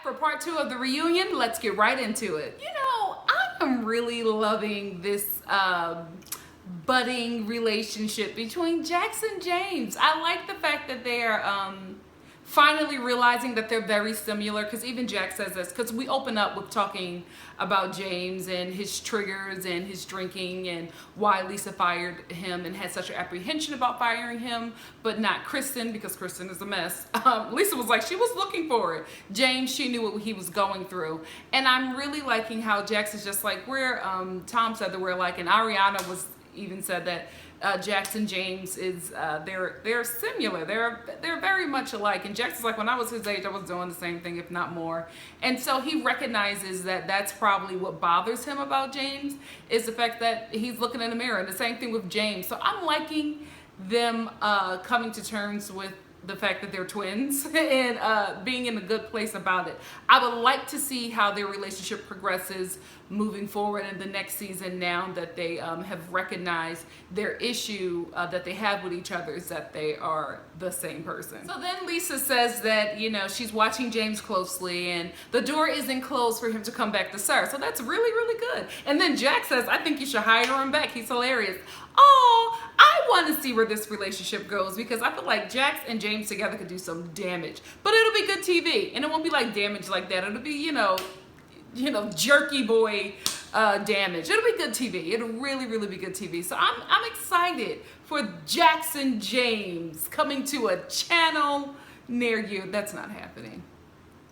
for part 2 of the reunion. Let's get right into it. You know, I am really loving this budding relationship between Jax and James. I like the fact that they're finally realizing that they're very similar, because even Jax says this, because we open up with talking about James and his triggers and his drinking and why Lisa fired him and had such an apprehension about firing him, but not Kristen, because Kristen is a mess. Lisa was like, she was looking for it. James, she knew what he was going through. And I'm really liking how Jax is just like, Tom said that we're like, and Ariana was even said that Jax and James is they're similar. They're very much alike. And Jax is like, when I was his age, I was doing the same thing, if not more. And so he recognizes that that's probably what bothers him about James, is the fact that he's looking in the mirror. And the same thing with James. So I'm liking them coming to terms with the fact that they're twins and being in a good place about it. I would like to see how their relationship progresses moving forward in the next season, now that they have recognized their issue that they have with each other is that they are the same person. So then Lisa says that, you know, she's watching James closely and the door isn't closed for him to come back to Sir. So that's really, really good. And then Jack says, I think you should hire him back. He's hilarious. Oh, I want to see where this relationship goes, because I feel like Jax and James together could do some damage. But it'll be good TV, and it won't be like damage like that. It'll be, you know, jerky boy damage. It'll be good TV. It'll really, really be good TV. So I'm excited for Jax and James coming to a channel near you. That's not happening.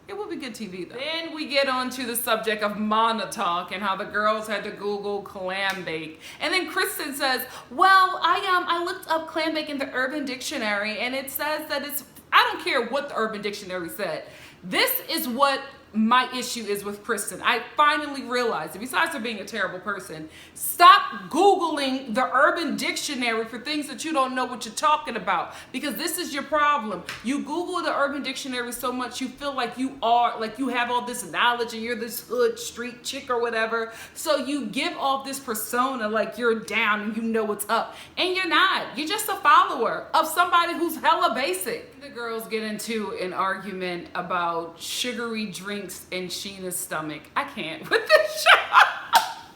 It will be good TV though. Then we get on to the subject of Mana Talk and how the girls had to Google clam bake. And then Kristen says, well, I looked up clam bake in the Urban Dictionary, and it says that it's, I don't care what the Urban Dictionary said. This is what my issue is with Kristen. I finally realized that besides her being a terrible person, stop Googling the Urban Dictionary for things that you don't know what you're talking about, because this is your problem. You Google the Urban Dictionary so much you feel like you have all this knowledge and you're this hood street chick or whatever, so you give off this persona like you're down and you know what's up, and you're not. You're just a follower of somebody who's hella basic. The girls get into an argument about sugary drinks in Sheena's stomach. I can't with this show.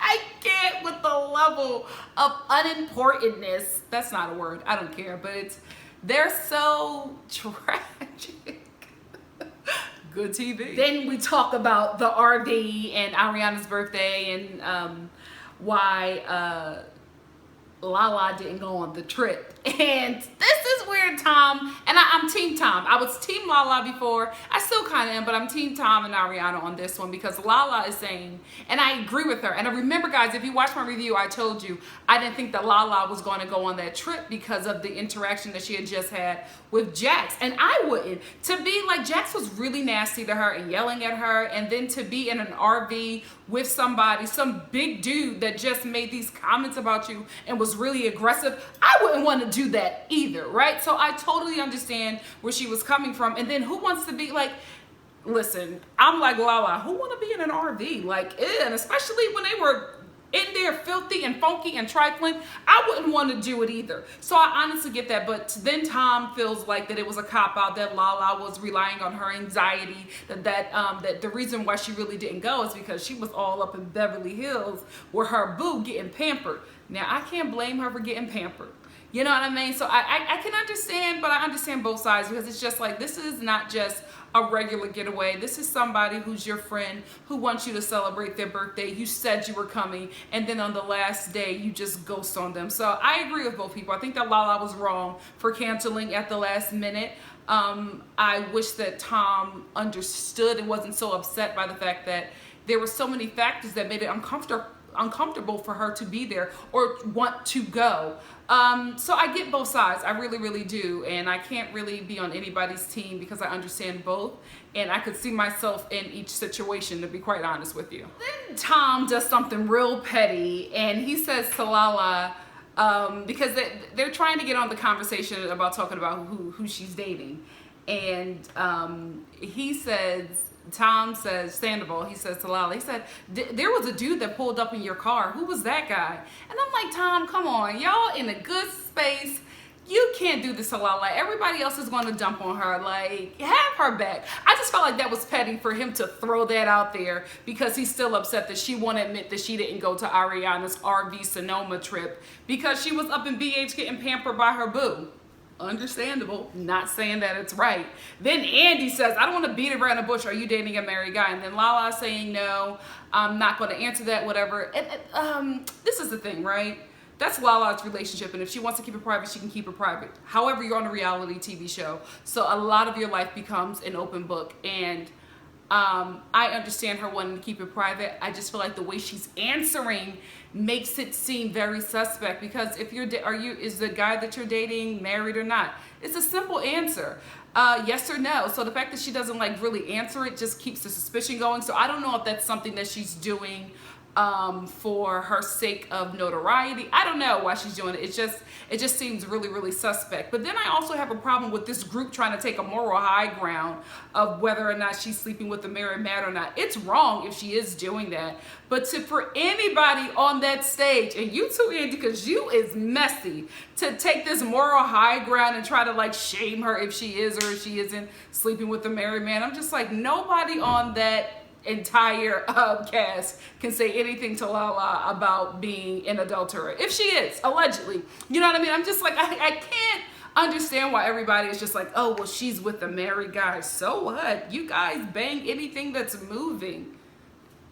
I can't with the level of unimportantness. That's not a word. I don't care, but they're so tragic. Good TV. Then we talk about the RV and Ariana's birthday and why Lala didn't go on the trip. And this is where Tom, and I'm Team Tom. I was Team Lala before. I still kind of am, but I'm Team Tom and Ariana on this one, because Lala is saying, and I agree with her. And I remember, guys, if you watch my review, I told you I didn't think that Lala was going to go on that trip because of the interaction that she had just had with Jax. And I wouldn't. To be like, Jax was really nasty to her and yelling at her, and then to be in an RV with somebody, some big dude that just made these comments about you and was really aggressive, I wouldn't want to do that either, right? So I totally understand where she was coming from. And then who wants to be like, listen, I'm like Lala, who want to be in an RV? Like, and especially when they were in there filthy and funky and trifling, I wouldn't want to do it either. So I honestly get that. But then Tom feels like that it was a cop-out, that Lala was relying on her anxiety, that the reason why she really didn't go is because she was all up in Beverly Hills with her boo getting pampered. Now, I can't blame her for getting pampered. You know what I mean? So I can understand, but I understand both sides, because it's just like, this is not just a regular getaway. This is somebody who's your friend, who wants you to celebrate their birthday. You said you were coming, and then on the last day, you just ghost on them. So I agree with both people. I think that Lala was wrong for canceling at the last minute. I wish that Tom understood and wasn't so upset by the fact that there were so many factors that made it uncomfortable for her to be there or want to go. So I get both sides. I really, really do. And I can't really be on anybody's team, because I understand both. And I could see myself in each situation, to be quite honest with you. Then Tom does something real petty, and he says to Lala, because they're trying to get on the conversation about talking about who she's dating. And Tom says, Sandoval, he says to Lala, he said, there was a dude that pulled up in your car. Who was that guy? And I'm like, Tom, come on. Y'all in a good space. you can't do this to Lala. Everybody else is going to dump on her. Like, have her back. I just felt like that was petty for him to throw that out there because he's still upset that she won't admit that she didn't go to Ariana's RV Sonoma trip because she was up in BH getting pampered by her boo. Understandable. Not saying that it's right. Then Andy says, I don't want to beat around the bush. Are you dating a married guy? And then Lala saying, no, I'm not going to answer that, whatever. This is the thing, right? That's Lala's relationship, and if she wants to keep it private, she can keep it private. However, you're on a reality TV show, so a lot of your life becomes an open book, and I understand her wanting to keep it private. I just feel like the way she's answering makes it seem very suspect, because if you're is the guy that you're dating married or not? It's a simple answer. Yes or no. So the fact that she doesn't like really answer it just keeps the suspicion going. So I don't know if that's something that she's doing for her sake of notoriety. I don't know why she's doing it. It just seems really, really suspect. But then I also have a problem with this group trying to take a moral high ground of whether or not she's sleeping with the married man or not. It's wrong if she is doing that. But for anybody on that stage, and you too, Andy, because you is messy, to take this moral high ground and try to like shame her if she is or if she isn't sleeping with the married man. I'm just like, nobody on that entire cast can say anything to Lala about being an adulterer. If she is, allegedly. You know what I mean? I'm just like, I can't understand why everybody is just like, oh, well, she's with a married guy. So what? You guys bang anything that's moving.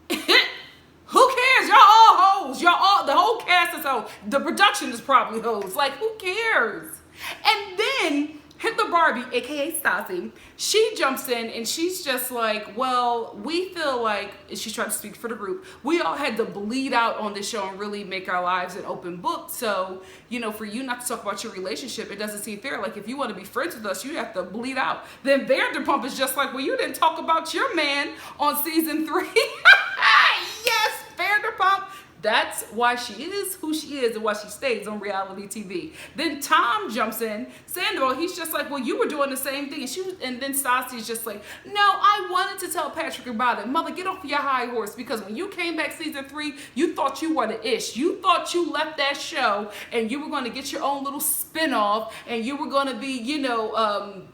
Who cares? Y'all all hoes. The whole cast is hoes. The production is probably hoes. Like, who cares? And then Hitler Barbie, aka Stassi, she jumps in and she's just like, well, we feel like, she's trying to speak for the group, we all had to bleed out on this show and really make our lives an open book. So, you know, for you not to talk about your relationship, it doesn't seem fair. Like, if you want to be friends with us, you have to bleed out. Then Vanderpump is just like, well, you didn't talk about your man on season 3. Yes, Vanderpump. That's why she is who she is and why she stays on reality TV. Then Tom jumps in. Sandoval, he's just like, well, you were doing the same thing. And then Stassi's just like, no, I wanted to tell Patrick about it. Mother, get off your high horse, because when you came back season 3, you thought you were the ish. You thought you left that show and you were going to get your own little spinoff and you were going to be, you know,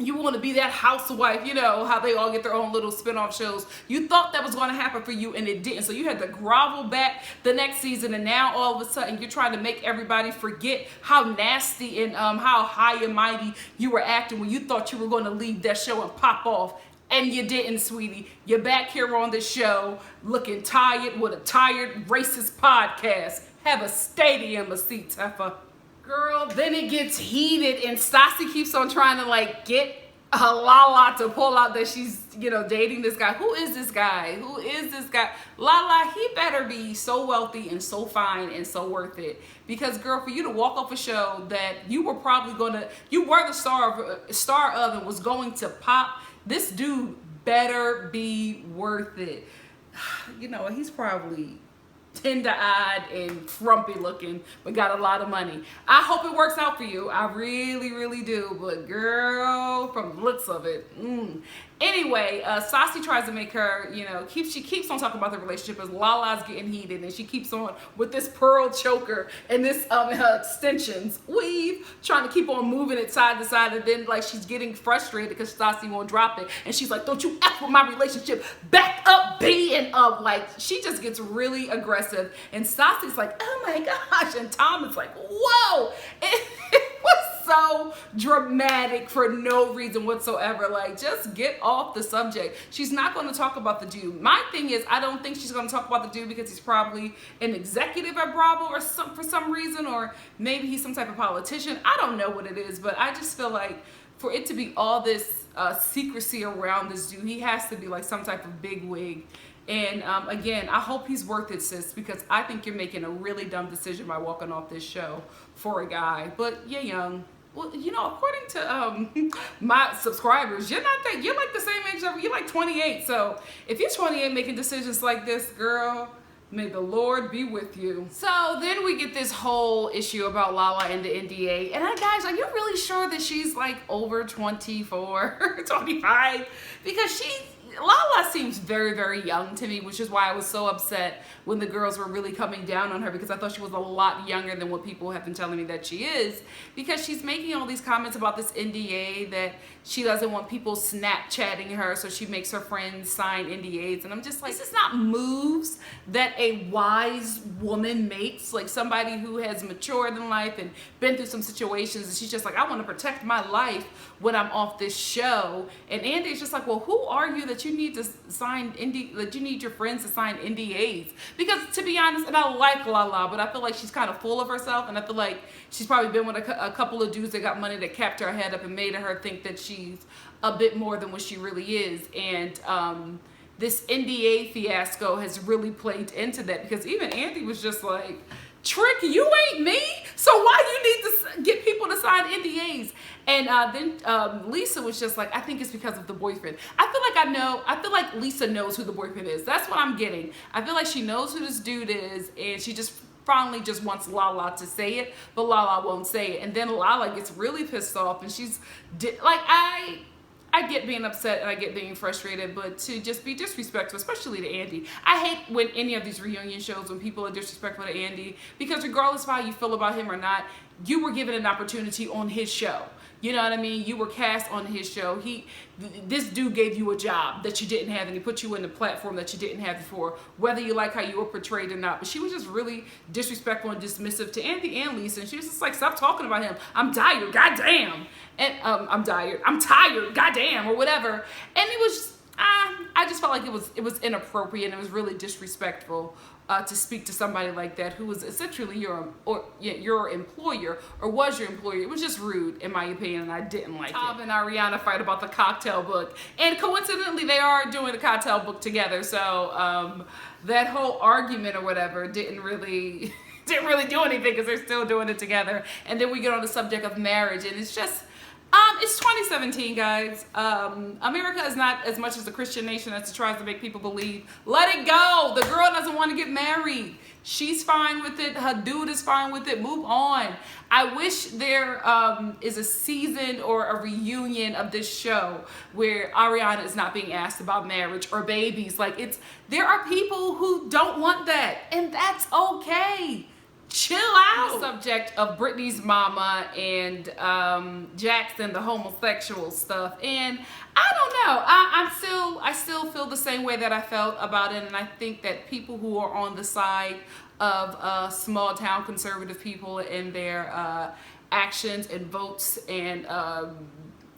you want to be that housewife, you know, how they all get their own little spin-off shows. You thought that was going to happen for you, and it didn't. So you had to grovel back the next season, and now all of a sudden you're trying to make everybody forget how nasty and how high and mighty you were acting when you thought you were going to leave that show and pop off. And you didn't, sweetie. You're back here on the show looking tired with a tired racist podcast. Have a stadium of seats, Heffa. Girl, then it gets heated and Stassi keeps on trying to like get Lala to pull out that she's, you know, dating this guy. Who is this guy? Who is this guy? Lala, he better be so wealthy and so fine and so worth it. Because girl, for you to walk off a show that you were probably you were the star of and was going to pop, this dude better be worth it. You know, he's probably tender-eyed and frumpy looking, but got a lot of money. I hope it works out for you. I really, really do. But girl, from the looks of it, Anyway, Stassi tries to make her, you know, she keeps on talking about the relationship as Lala's getting heated, and she keeps on with this pearl choker and this her extensions weave, trying to keep on moving it side to side, and then like she's getting frustrated because Stassi won't drop it, and she's like, "Don't you F with my relationship, back up, B," and like she just gets really aggressive, and Stassi's like, "Oh my gosh," and Tom is like, "Whoa!" It was so dramatic for no reason whatsoever. Like, just get off the subject. She's not going to talk about the dude. My thing is, I don't think she's going to talk about the dude because he's probably an executive at Bravo or for some reason, or maybe he's some type of politician. I don't know what it is, but I just feel like for it to be all this secrecy around this dude, he has to be like some type of big wig. And again, I hope he's worth it, sis, because I think you're making a really dumb decision by walking off this show for a guy. But you're young. Well, you know, according to my subscribers, you're like the same age as you're like 28. So if you're 28 making decisions like this, girl, may the Lord be with you. So then we get this whole issue about Lala and the NDA. And guys, are you really sure that she's like over 24, 25? Because Lala seems very, very young to me, which is why I was so upset when the girls were really coming down on her, because I thought she was a lot younger than what people have been telling me that she is, because she's making all these comments about this NDA that she doesn't want people Snapchatting her, so she makes her friends sign NDAs. And I'm just like, this is not moves that a wise woman makes, like somebody who has matured in life and been through some situations, and she's just like, I want to protect my life when I'm off this show. And Andy's just like, well, who are you that you need to sign that you need your friends to sign NDAs? Because to be honest, and I like Lala, but I feel like she's kind of full of herself, and I feel like she's probably been with a couple of dudes that got money that kept her head up and made her think that she's a bit more than what she really is. And this NDA fiasco has really played into that, because even Andy was just like, Trick, you ain't me, so why you need to get people to sign NDAs? And then Lisa was just like, I think it's because of the boyfriend. I feel like Lisa knows who the boyfriend is. That's what I'm getting. I feel like she knows who this dude is, and she just finally just wants Lala to say it, but Lala won't say it. And then Lala gets really pissed off, and she's like, I get being upset and I get being frustrated, but to just be disrespectful, especially to Andy. I hate when any of these reunion shows, when people are disrespectful to Andy, because regardless of how you feel about him or not, you were given an opportunity on his show. You know what I mean? You were cast on his show. This dude gave you a job that you didn't have, and he put you in the platform that you didn't have before, whether you like how you were portrayed or not. But she was just really disrespectful and dismissive to Andy and Lisa, and she was just like, stop talking about him. I'm tired, goddamn. And I'm tired, goddamn, or whatever. And it was, I just felt like it was inappropriate, and it was really disrespectful to speak to somebody like that, who was essentially your employer, or was your employer. It was just rude, in my opinion, and I didn't like it. Tom and Ariana fight about the cocktail book, and coincidentally, they are doing the cocktail book together. So that whole argument or whatever didn't really do anything, because they're still doing it together. And then we get on the subject of marriage, and it's just, it's 2017, guys. America is not as much as a Christian nation as it tries to make people believe. Let it go. The girl doesn't want to get married. She's fine with it. Her dude is fine with it. Move on. I wish there is a season or a reunion of this show where Ariana is not being asked about marriage or babies. Like, there are people who don't want that, and that's okay. Chill out. The subject of Brittany's mama and Jax and the homosexual stuff, and I don't know. I still feel the same way that I felt about it, and I think that people who are on the side of small town conservative people and their actions and votes and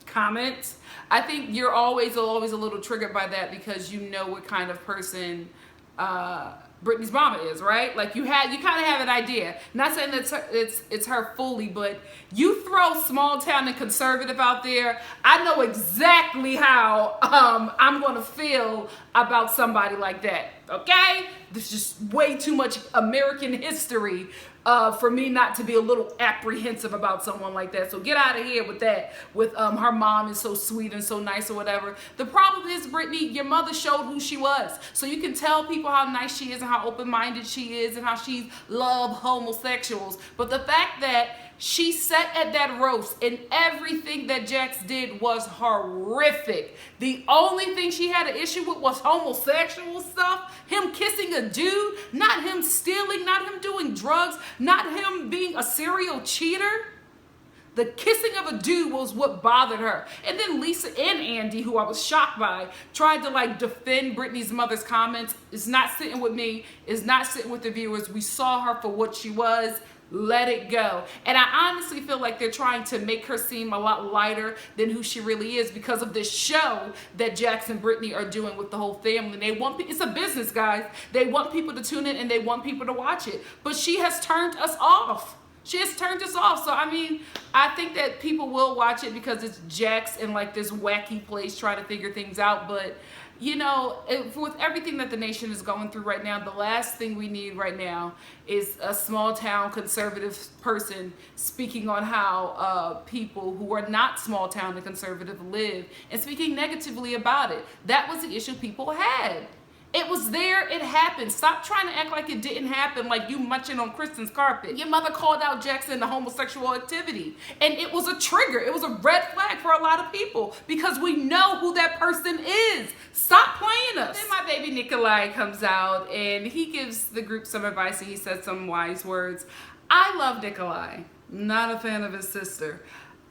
comments, I think you're always a little triggered by that, because you know what kind of person Brittany's mama is, right? Like, you kind of have an idea. Not saying that it's her fully, but you throw small town and conservative out there, I know exactly how I'm gonna feel about somebody like that. Okay? There's just way too much American history for me not to be a little apprehensive about someone like that. So get out of here with that, with her mom is so sweet and so nice or whatever. The problem is, Brittany, your mother showed who she was. So you can tell people how nice she is and how open-minded she is and how she loves homosexuals. But the fact that she sat at that roast and everything that Jax did was horrific. The only thing she had an issue with was homosexual stuff. Him kissing a dude, not him stealing, not him doing drugs, not him being a serial cheater. The kissing of a dude was what bothered her. And then Lisa and Andy, who I was shocked by, tried to like defend Brittany's mother's comments. It's not sitting with me. It's not sitting with the viewers. We saw her for what she was. Let it go. And I honestly feel like they're trying to make her seem a lot lighter than who she really is, because of this show that Jax and Brittany are doing with the whole family. It's a business, guys. They want people to tune in and they want people to watch it. But she has turned us off. She has turned us off. So, I mean, I think that people will watch it because it's Jax in like this wacky place trying to figure things out. But, you know, with everything that the nation is going through right now, the last thing we need right now is a small town conservative person speaking on how people who are not small town and conservative live and speaking negatively about it. That was the issue people had. It was there, it happened. Stop trying to act like it didn't happen, like you munching on Kristen's carpet. Your mother called out Jackson into homosexual activity. And it was a trigger. It was a red flag for a lot of people because we know who that person is. Stop playing us. Then my baby Nikolai comes out and he gives the group some advice and he says some wise words. I love Nikolai. Not a fan of his sister.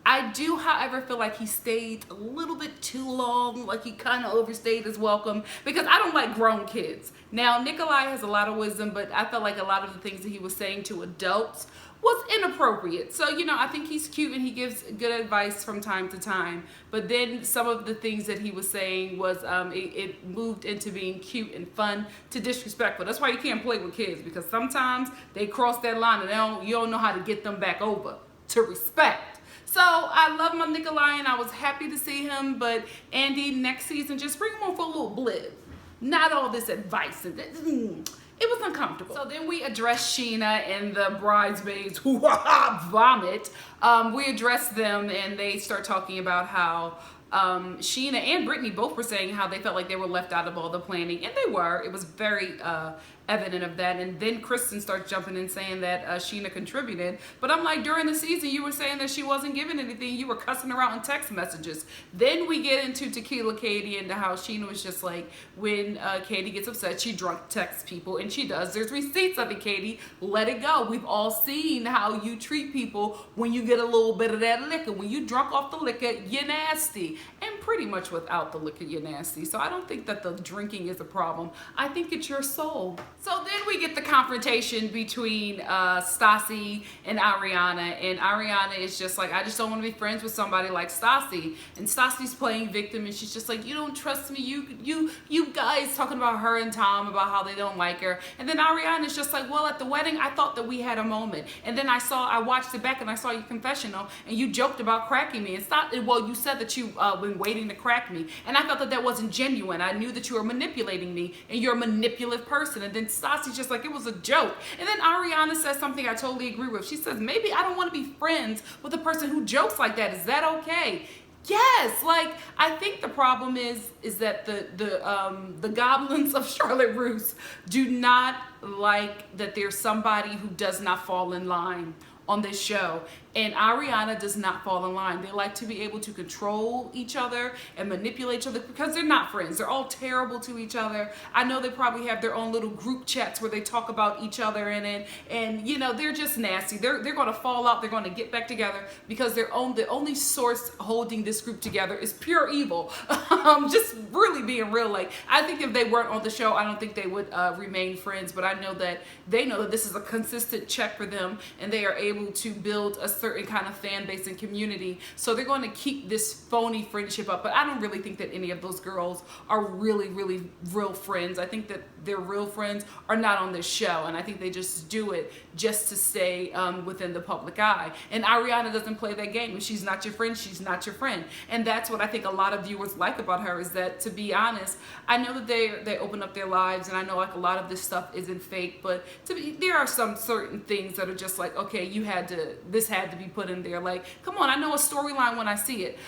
I do, however, feel like he stayed a little bit too long, like he kind of overstayed his welcome, because I don't like grown kids. Now, Nikolai has a lot of wisdom, but I felt like a lot of the things that he was saying to adults was inappropriate. So, you know, I think he's cute and he gives good advice from time to time. But then some of the things that he was saying was, it moved into being cute and fun to disrespectful. That's why you can't play with kids, because sometimes they cross that line and you don't know how to get them back over to respect. So I love my Nikolai and I was happy to see him, but Andy, next season, just bring him on for a little blip. Not all this advice. And it was uncomfortable. So then we address Sheena and the bridesmaids who vomit. We address them and they start talking about how Sheena and Brittany both were saying how they felt like they were left out of all the planning, and they were. It was very evident of that. And then Kristen starts jumping in saying that Sheena contributed, but I'm like, during the season you were saying that she wasn't giving anything. You were cussing her out in text messages. Then we get into Tequila Katie and how Sheena was just like, when Katie gets upset, she drunk texts people, and she does. There's receipts of it, Katie. Let it go. We've all seen how you treat people when you get a little bit of that liquor. When you drunk off the liquor, you're nasty. And pretty much without the liquor, you're nasty. So I don't think that the drinking is a problem. I think it's your soul. So then we get the confrontation between Stassi and Ariana. And Ariana is just like, I just don't want to be friends with somebody like Stassi. And Stassi's playing victim, and she's just like, you don't trust me. You guys talking about her and Tom, about how they don't like her. And then Ariana's just like, well, at the wedding, I thought that we had a moment. And then I watched it back and I saw your confessional, and you joked about cracking me. Well, you said that you been waiting to crack me, and I felt that that wasn't genuine. I knew that you were manipulating me, and you're a manipulative person. And then Stassi's just like, it was a joke. And then Ariana says something I totally agree with. She says, maybe I don't want to be friends with a person who jokes like that. Is that okay? Yes, like, I think the problem is that the goblins of Charlotte Russe do not like that there's somebody who does not fall in line on this show. And Ariana does not fall in line. They like to be able to control each other and manipulate each other because they're not friends. They're all terrible to each other. I know they probably have their own little group chats where they talk about each other in it. And, you know, they're just nasty. They're going to fall out. They're going to get back together because the only source holding this group together is pure evil. Just really being real. Like, I think if they weren't on the show, I don't think they would remain friends. But I know that they know that this is a consistent check for them, and they are able to build a certain kind of fan base and community. So they're going to keep this phony friendship up. But I don't really think that any of those girls are really, really real friends. I think that their real friends are not on this show. And I think they just do it just to stay within the public eye. And Ariana doesn't play that game. If she's not your friend, she's not your friend. And that's what I think a lot of viewers like about her, is that, to be honest, I know that they open up their lives, and I know like a lot of this stuff isn't fake, but there are some certain things that are just like, okay, this had to be put in there. Like, come on, I know a storyline when I see it.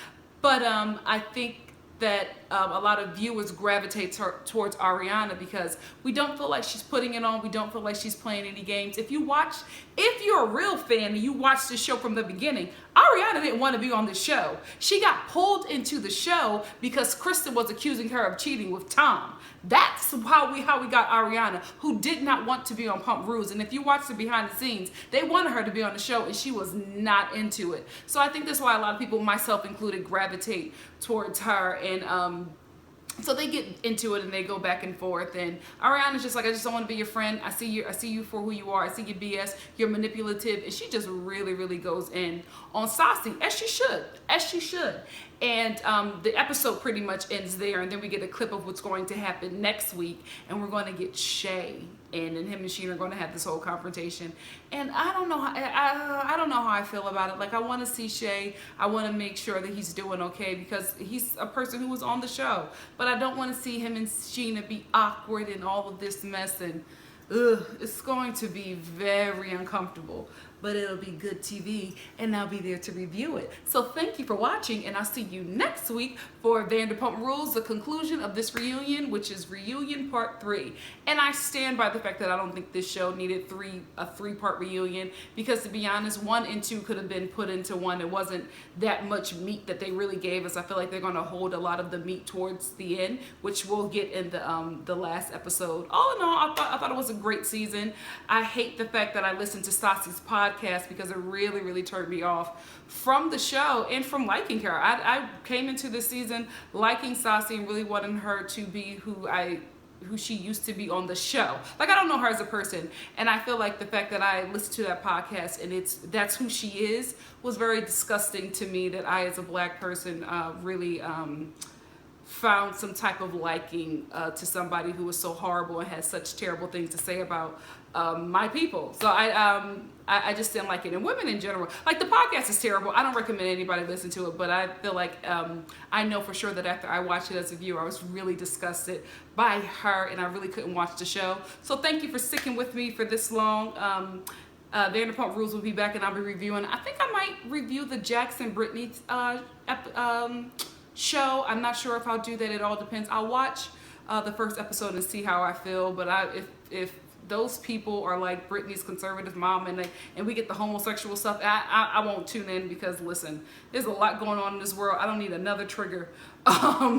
But I think that a lot of viewers gravitate towards Ariana because we don't feel like she's putting it on. We don't feel like she's playing any games. If you're a real fan and you watch the show from the beginning, Ariana didn't want to be on the show. She got pulled into the show because Kristen was accusing her of cheating with Tom. That's how we got Ariana, who did not want to be on Pump Rules. And if you watch the behind the scenes, they wanted her to be on the show, and she was not into it. So I think that's why a lot of people, myself included, gravitate towards her. And so they get into it and they go back and forth, and Ariana's just like, I just don't want to be your friend. I see you for who you are. I see your BS. You're manipulative. And she just really, really goes in on Stassi, as she should. And the episode pretty much ends there, and then we get a clip of what's going to happen next week, and we're going to get Shay in, and him and Sheena are going to have this whole confrontation. And I don't know how I feel about it. Like, I want to see Shay. I want to make sure that he's doing okay because he's a person who was on the show. But I don't want to see him and Sheena be awkward and all of this mess, and it's going to be very uncomfortable. but it'll be good TV, and I'll be there to review it. So thank you for watching, and I'll see you next week for Vanderpump Rules, the conclusion of this reunion, which is reunion part 3. And I stand by the fact that I don't think this show needed a three-part reunion, because to be honest, 1 and 2 could have been put into one. It wasn't that much meat that they really gave us. I feel like they're going to hold a lot of the meat towards the end, which we'll get in the last episode. All in all, I thought it was a great season. I hate the fact that I listened to Stassi's podcast, because it really turned me off from the show and from liking her. I came into this season liking Stassi and really wanting her to be who she used to be on the show. Like, I don't know her as a person, and I feel like the fact that I listened to that podcast and that's who she is was very disgusting to me, that I as a black person really found some type of liking to somebody who was so horrible and has such terrible things to say about my people. So I just didn't like it. And women in general, like, the podcast is terrible. I don't recommend anybody listen to it, but I feel like I know for sure that after I watched it as a viewer, I was really disgusted by her, and I really couldn't watch the show. So thank you for sticking with me for this long. Vanderpump Rules will be back, and I'll be reviewing. I think I might review the Jax and Brittany show. I'm not sure if I'll do that. It all depends. I'll watch the first episode and see how I feel. But if those people are like Brittany's conservative mom and we get the homosexual stuff, I won't tune in, because listen, there's a lot going on in this world. I don't need another trigger.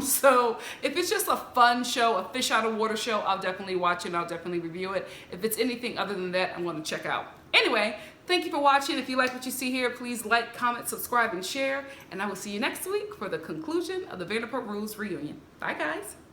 So if it's just a fun show, a fish out of water show, I'll definitely watch it and I'll definitely review it. If it's anything other than that, I'm going to check out. Anyway, thank you for watching. If you like what you see here, please like, comment, subscribe, and share. And I will see you next week for the conclusion of the Vanderpump Rules reunion. Bye, guys.